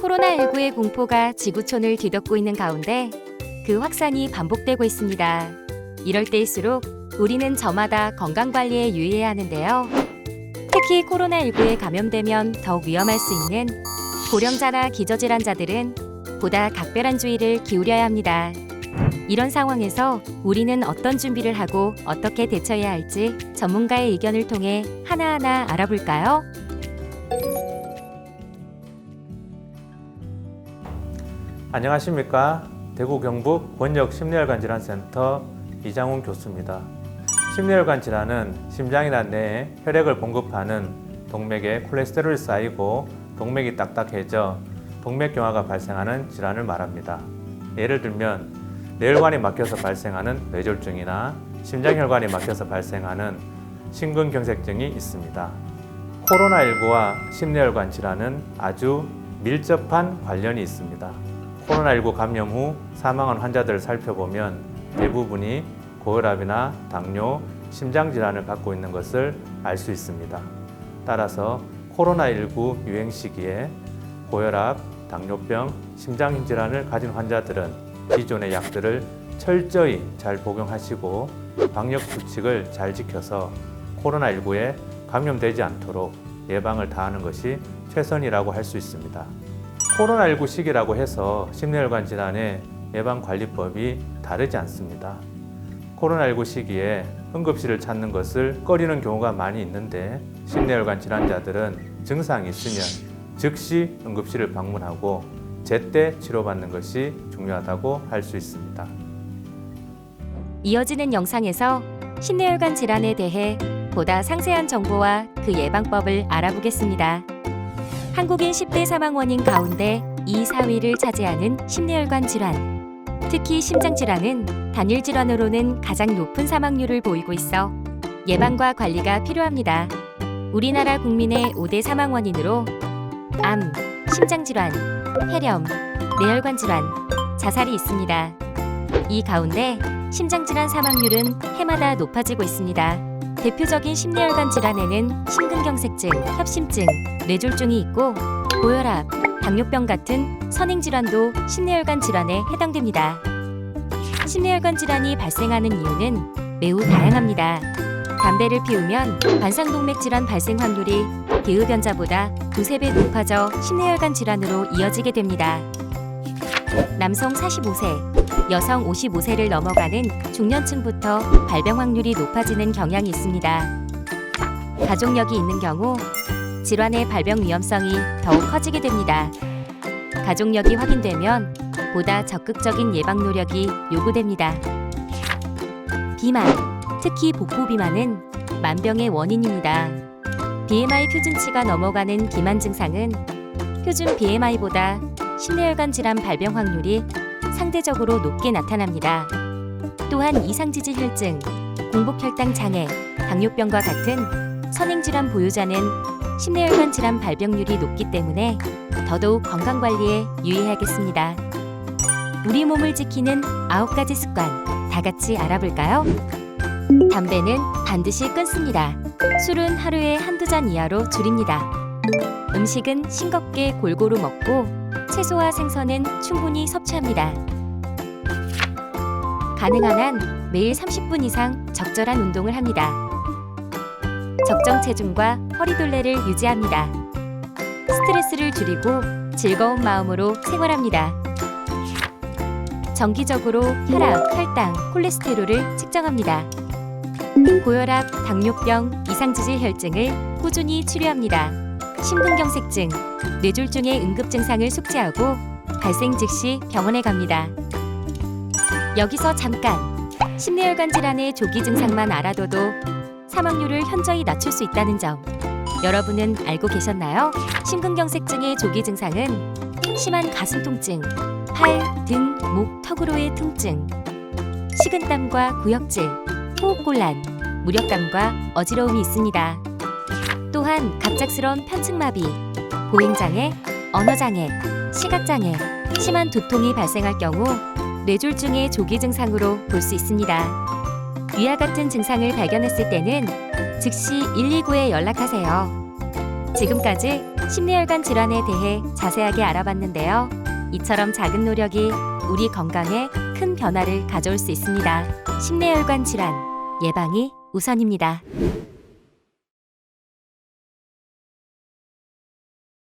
코로나19의 공포가 지구촌을 뒤덮고 있는 가운데 그 확산이 반복되고 있습니다. 이럴 때일수록 우리는 저마다 건강관리에 유의해야 하는데요. 특히 코로나19에 감염되면 더욱 위험할 수 있는 고령자나 기저질환자들은 보다 각별한 주의를 기울여야 합니다. 이런 상황에서 우리는 어떤 준비를 하고 어떻게 대처해야 할지 전문가의 의견을 통해 하나하나 알아볼까요? 안녕하십니까. 대구 경북 권역 심뇌혈관 질환센터 이장훈 교수입니다. 심뇌혈관 질환은 심장이나 뇌에 혈액을 공급하는 동맥에 콜레스테롤이 쌓이고 동맥이 딱딱해져 동맥경화가 발생하는 질환을 말합니다. 예를 들면 뇌혈관이 막혀서 발생하는 뇌졸중이나 심장혈관이 막혀서 발생하는 심근경색증이 있습니다. 코로나19와 심뇌혈관 질환은 아주 밀접한 관련이 있습니다. 코로나19 감염 후 사망한 환자들을 살펴보면 대부분이 고혈압이나 당뇨, 심장질환을 갖고 있는 것을 알 수 있습니다. 따라서 코로나19 유행 시기에 고혈압, 당뇨병, 심장질환을 가진 환자들은 기존의 약들을 철저히 잘 복용하시고 방역 수칙을 잘 지켜서 코로나19에 감염되지 않도록 예방을 다하는 것이 최선이라고 할 수 있습니다. 코로나19 시기라고 해서 심뇌혈관 질환의 예방관리법이 다르지 않습니다. 코로나19 시기에 응급실을 찾는 것을 꺼리는 경우가 많이 있는데 심뇌혈관 질환자들은 증상이 있으면 즉시 응급실을 방문하고 제때 치료받는 것이 중요하다고 할 수 있습니다. 이어지는 영상에서 심뇌혈관 질환에 대해 보다 상세한 정보와 그 예방법을 알아보겠습니다. 한국인 10대 사망 원인 가운데 2, 4위를 차지하는 심뇌혈관 질환. 특히 심장질환은 단일 질환으로는 가장 높은 사망률을 보이고 있어 예방과 관리가 필요합니다. 우리나라 국민의 5대 사망 원인으로 암, 심장질환, 폐렴, 뇌혈관 질환, 자살이 있습니다. 이 가운데 심장질환 사망률은 해마다 높아지고 있습니다. 대표적인 심뇌혈관 질환에는 심근경색증, 협심증, 뇌졸중이 있고 고혈압, 당뇨병 같은 선행질환도 심뇌혈관 질환에 해당됩니다. 심뇌혈관 질환이 발생하는 이유는 매우 다양합니다. 담배를 피우면 관상동맥 질환 발생 확률이 기흡연자보다 2~3배 높아져 심뇌혈관 질환으로 이어지게 됩니다. 남성 45세, 여성 55세를 넘어가는 중년층부터 발병 확률이 높아지는 경향이 있습니다. 가족력이 있는 경우 질환의 발병 위험성이 더욱 커지게 됩니다. 가족력이 확인되면 보다 적극적인 예방 노력이 요구됩니다. 비만, 특히 복부 비만은 만병의 원인입니다. BMI 표준치가 넘어가는 비만 증상은 표준 BMI보다 심뇌혈관 질환 발병 확률이 상대적으로 높게 나타납니다. 또한 이상지질혈증, 공복혈당 장애, 당뇨병과 같은 선행질환 보유자는 심뇌혈관 질환 발병률이 높기 때문에 더더욱 건강관리에 유의해야겠습니다. 우리 몸을 지키는 9가지 습관, 다 같이 알아볼까요? 담배는 반드시 끊습니다. 술은 하루에 한두 잔 이하로 줄입니다. 음식은 싱겁게 골고루 먹고 채소와 생선은 충분히 섭취합니다. 가능한 한 매일 30분 이상 적절한 운동을 합니다. 적정 체중과 허리둘레를 유지합니다. 스트레스를 줄이고 즐거운 마음으로 생활합니다. 정기적으로 혈압, 혈당, 콜레스테롤을 측정합니다. 고혈압, 당뇨병, 이상지질혈증을 꾸준히 치료합니다. 심근경색증, 뇌졸중의 응급 증상을 숙지하고 발생 즉시 병원에 갑니다. 여기서 잠깐! 심뇌혈관 질환의 조기 증상만 알아둬도 사망률을 현저히 낮출 수 있다는 점 여러분은 알고 계셨나요? 심근경색증의 조기 증상은 심한 가슴 통증, 팔, 등, 목, 턱으로의 통증, 식은땀과 구역질, 호흡곤란, 무력감과 어지러움이 있습니다. 또한 갑작스러운 편측마비, 보행장애, 언어장애, 시각장애, 심한 두통이 발생할 경우 뇌졸중의 조기 증상으로 볼 수 있습니다. 위와 같은 증상을 발견했을 때는 즉시 119에 연락하세요. 지금까지 심뇌혈관 질환에 대해 자세하게 알아봤는데요. 이처럼 작은 노력이 우리 건강에 큰 변화를 가져올 수 있습니다. 심뇌혈관 질환 예방이 우선입니다.